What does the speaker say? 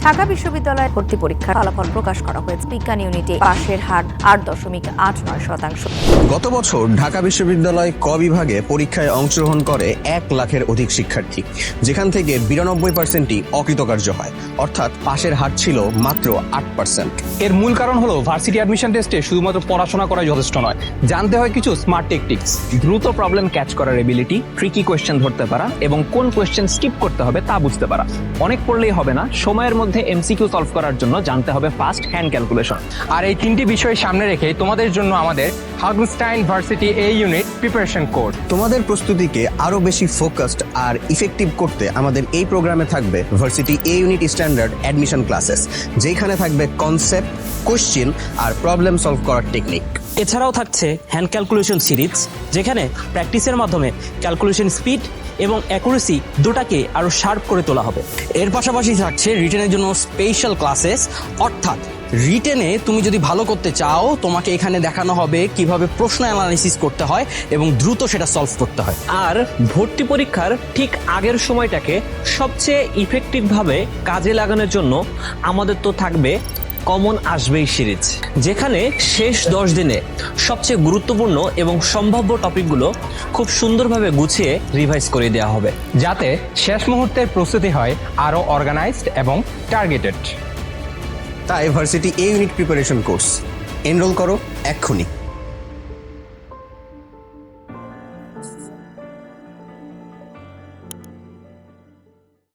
ঢাকা বিশ্ববিদ্যালয়ে ভর্তি পরীক্ষার ফলাফল প্রকাশ করা হয়েছে। বিজ্ঞান ইউনিটে পাশের হার 8.89%। গত বছর ঢাকা বিশ্ববিদ্যালয় ক বিভাগে পরীক্ষায় অংশগ্রহণ করে 1 লাখের অধিক শিক্ষার্থী, যেখান থেকে 92%ই অকৃতকার্য হয়, অর্থাৎ পাশের হার ছিল মাত্র 8%। এর মূল কারণ হলো ভার্সিটি অ্যাডমিশন টেস্টে শুধুমাত্র পড়াশোনা করাই যথেষ্ট নয়, জানতে হয় কিছু স্মার্ট টেকটিক্স, দ্রুত প্রবলেম ক্যাচ করার এবিলিটি, ট্রিকি কোয়েশ্চেন ধরতে পারা এবং কোন কোয়েশ্চেন স্কিপ করতে হবে তা বুঝতে পারা। অনেক পড়লেই হবে না, সময়ের মধ্যে এমসিকিউ সলভ করার জন্য জানতে হবে ফাস্ট হ্যান্ড ক্যালকুলেশন। আর এই তিনটি বিষয় সামনে রেখে তোমাদের জন্য আমাদের হাগনস্টাইন varsity A unit preparation course. তোমাদের প্রস্তুতিকে আরো বেশি ফোকাসড আর ইফেক্টিভ করতে আমাদের এই প্রোগ্রামে থাকবে varsity A unit standard admission classes, যেখানে থাকবে কনসেপ্ট, কোশ্চেন আর প্রবলেম সলভ করার টেকনিক। এছাড়াও থাকছে হ্যান্ড ক্যালকুলেশন সিরিজ, যেখানে প্র্যাকটিসের মাধ্যমে ক্যালকুলেশন স্পিড এবং অ্যাকুরেসি দুটাকে আরো শার্প করে তোলা হবে। এর পাশাপাশি থাকছে রিটেনের জন্য স্পেশাল ক্লাসেস, অর্থাৎ রিটেনে তুমি যদি ভালো করতে চাও তোমাকে এখানে দেখানো হবে কিভাবে প্রশ্ন অ্যানালাইসিস করতে হয় এবং দ্রুত সেটা সলভ করতে হয়। আর ভর্তি পরীক্ষার ঠিক আগের সময়টাকে সবচেয়ে ইফেক্টিভভাবে কাজে লাগানোর জন্য আমাদের তো থাকবে কমন আসবেই সিরিজ, যেখানে শেষ 10 দিনে সবচেয়ে গুরুত্বপূর্ণ এবং সম্ভাব্য টপিকগুলো খুব সুন্দরভাবে গুছিয়ে রিভাইজ করে দেওয়া হবে, যাতে শেষ মুহূর্তের প্রস্তুতি হয় আরো অর্গানাইজড এবং টার্গেটেড। তাই varsity A unit preparation course enrol করো এক্ষুনি।